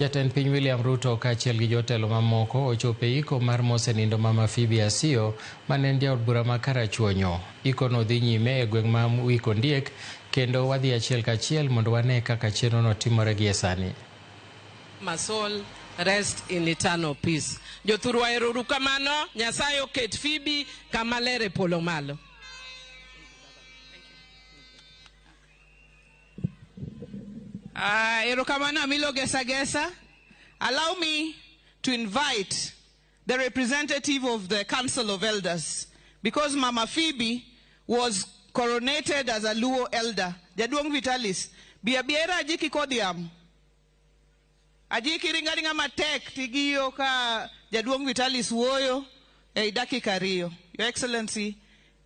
Jatend piny William Ruto kaachiel gi jotelo mamoko ochopo e iko mar mosenindo Mama Phoebe Asiyo mane en jaod bura ma Karachuonyo. Ikono dhi nyime e gweng' ma Wiko Ndiek kendo wadhi achiel kachiel mondo wane kaka chenrono timore gi e sani. My soul rest in eternal peace. Jothurwa erouru kamano, Nyasaye oket Phoebe kama ler e polo malo. Erokamano Amilo Gesa Gesa. Allow me to invite the representative of the Council of Elders, because Mama Phoebe was coronated as a Luo elder. Jaduong Vitalis. Biabiera ajiki kodiam. Ajiki ringaringa matek tigiyo ka Jaduong Vitalis woyo e dakika riyo. Your Excellency,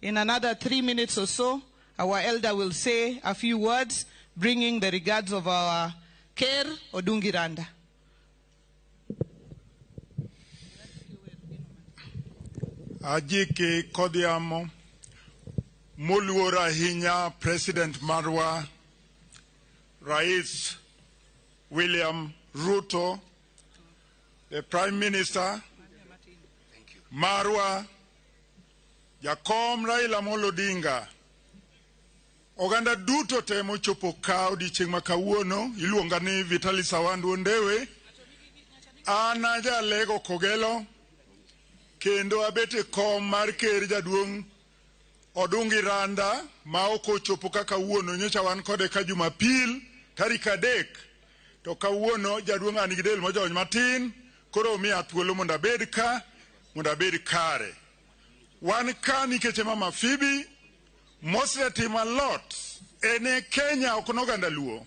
in another 3 minutes or so, our elder will say a few words, bringing the regards of our Ker Odungiranda. Ajiki kodiamo moluora hinya President Marwa Rais William Ruto, the Prime Minister Marwa Jakom Raila Amolo Odinga, oganda duto temo chopo ka odiochieng' ma kawuono iluonga ni Vitalis Awandu Ondewe. Ana jalego Kogelo kendo abete kom mar ker jaduong' Odungiranda ma ok ochopo ka kawuono, nyocha wan kode ka Jumapil tarik 3 to kawuono jaduong' an gi del mojony matin, koro miya thuolo mondo abed ka mondo abed kare. Wan ka nikech Mama Phoebe mosetimo a lot ene Kenya ok noganda Luo.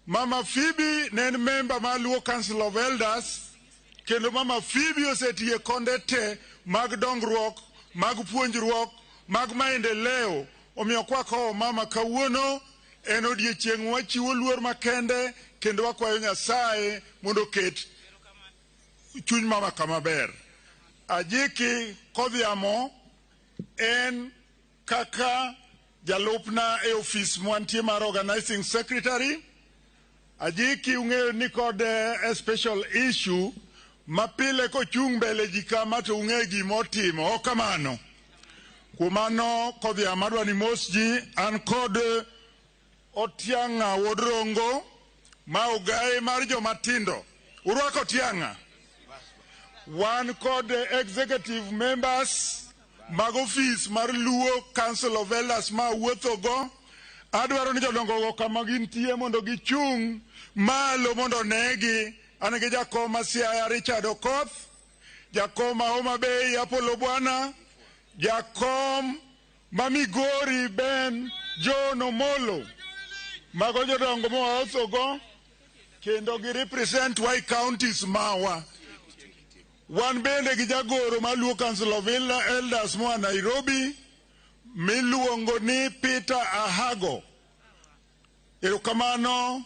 Mama Phoebe ne en member mar Luo Council of Elders, kendo Mama Phoebe osetiye konde te mag dongruok, mag puonjruok, mag maendeleo. Omiyo kwako mama kawuono en odiochieng' wachiwo luor makende kendo wakwayo Nyasaye mondo ket chuny mama kama ber. Ajiki kodhiamo en kaka jalupna e office mwantie mar organizing secretary. Ajiki ung'eyo ni kod a special issue mapile kochung' mbele ji kama to ung'e gimotimo okamano. Kumano kodhiamo adwa ni mos ji an kod Otiang'a Wodrongo ma ogaye mar jomatindo. Urwako Otiang'a. Wan kod executive members mag office mar Luo Council of Elders ma wuothogo. Adwaro ni jodongo go kama gintie mondo gichung' malo mondo negi. An gi jakom Siaya Richard Okoth, jakom Homa Bay Apollo Bwana, jakom Migori Ben John Omolo. Mago jodongo mowaothogo kendo gi represent Wai counties mawa. Wan bende gi jagoro ma Luo Council of Elders moa Nairobi miluongo ni Peter Ahago. Erokamano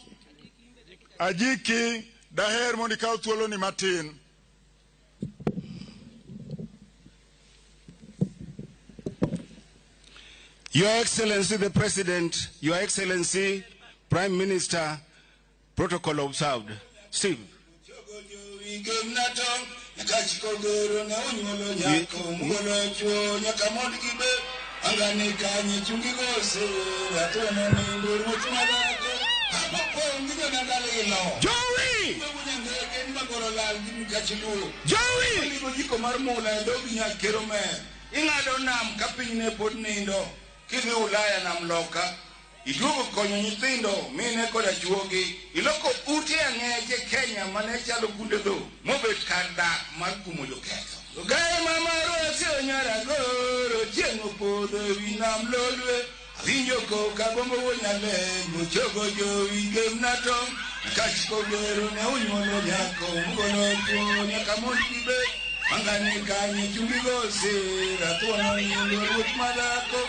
Ajiki daher mondo ikaw thuolo ni matin. Your Excellency the President, Your Excellency Prime Minister, protocol observed. Steve. Joey! Joey! Kidhi Ulaya na mloka iduogo konyo nyithindo mine koda chuogi iloko ute ang'eche Kenya mane chalo kunde dho mobet kar dak mar kumo joketho. Ogaye mama Rosi onyara goro chieng' opodho ewi nam lolwe awinjo koka gombo wonyale mochogo jowi gemna tong' kach kogero ne unyuolo nyako mugono chuo nyaka mondo gibet mangane kanye chungi gose rathuono nindo ruoth madhako.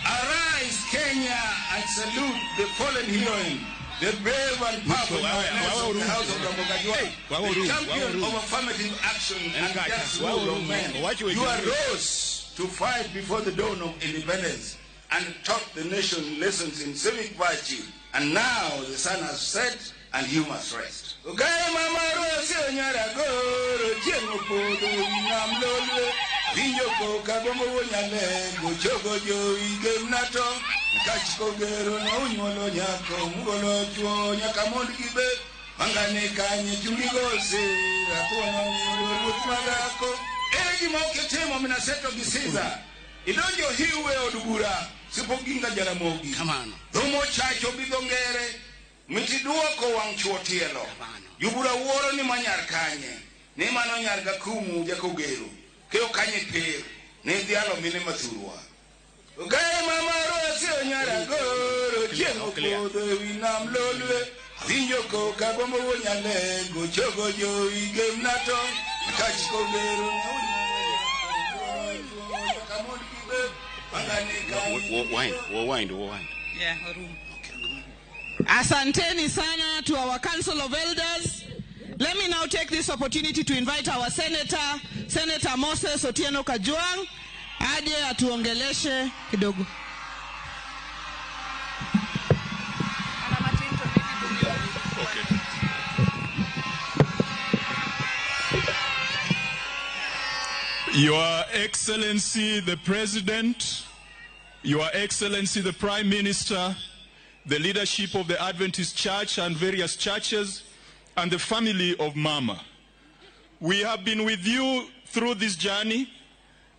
Arise, Kenya, and salute the fallen heroine, the brave and powerful of the House of Ramogajwa, the champion of affirmative action and just rule of men. You arose to fight before the dawn of independence and taught the nation lessons in civic virtue. And now the sun has set and you must rest. Ogaya Mama Asiyo nyara goro chiengo podo inam lolwe vinyo ko kagomo wonyale gochogo jo igem nato kachiko gero na unyolo nyako mugolo chuo nyaka mond gibe mangane kanye chungi gose ratuona nyolo ruthmagako egi moketemo minaseto gisiza idonjo hiwe odugura sipoginga jaramogi kamano romo chacho bidongere mitiduoko wang chuo tielo yubura wuoro ni manyar kanye ni mano nyar gakumu jakogero keo kanye per ni dialo mine mathurwa Ogaya Mama Asiyo nyara goro chiengo podo winam lolwe vinyo ko kagomo wonyale gochogo jo igem nato kachiko gero Wind. Yeah, Asanteni sana to our Council of Elders. Let me now take this opportunity to invite our Senator Moses Otieno Kajwang, aje atuongeleshe kidogo. Your Excellency the President, Your Excellency the Prime Minister, the leadership of the Adventist Church and various churches, and the family of Mama. We have been with you through this journey,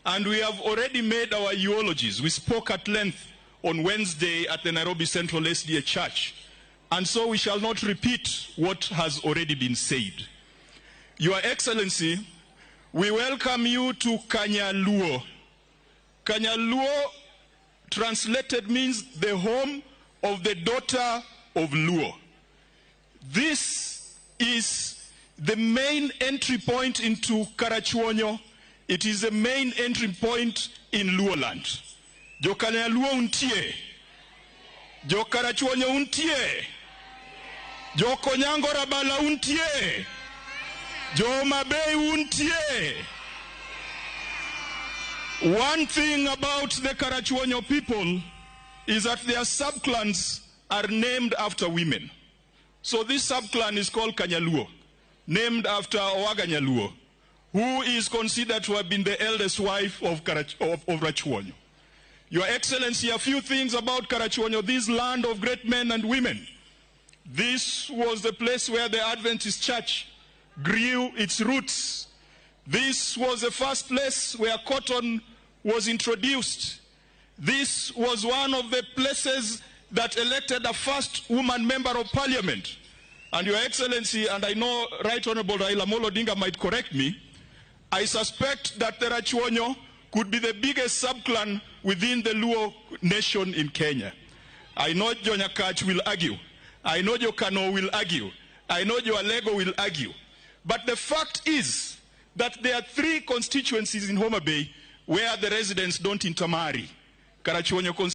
and we have already made our eulogies. We spoke at length on Wednesday at the Nairobi Central SDA Church, and so we shall not repeat what has already been said. Your Excellency, we welcome you to Kanyaluo. Kanyaluo translated means the home of the daughter of Luo. This is the main entry point into Karachuonyo. It is the main entry point in Luo land. Jo Kanyaluo untie. Jo Karachuonyo untie. Jo Konyango Rabala untie. Jo Mabei untie. One thing about the Karachuonyo people is that their subclans are named after women. So this subclan is called Kanyaluo, named after Owaganyaluo, who is considered to have been the eldest wife of Rachuonyo. Your Excellency, a few things about Karachuonyo, this land of great men and women. This was the place where the Adventist Church grew its roots. This was the first place where cotton was introduced. This was one of the places that elected a first woman member of parliament. And Your Excellency, and I know Right Honorable Raila Amolo Odinga might correct me, I suspect that the Rachuonyo could be the biggest subclan within the Luo nation in Kenya. I know Jo Nyakach will argue. I know Jo Kano will argue. I know Jo Alego will argue. But the fact is that there are 3 constituencies in Homa Bay where the residents don't intermarry. Karachuonyo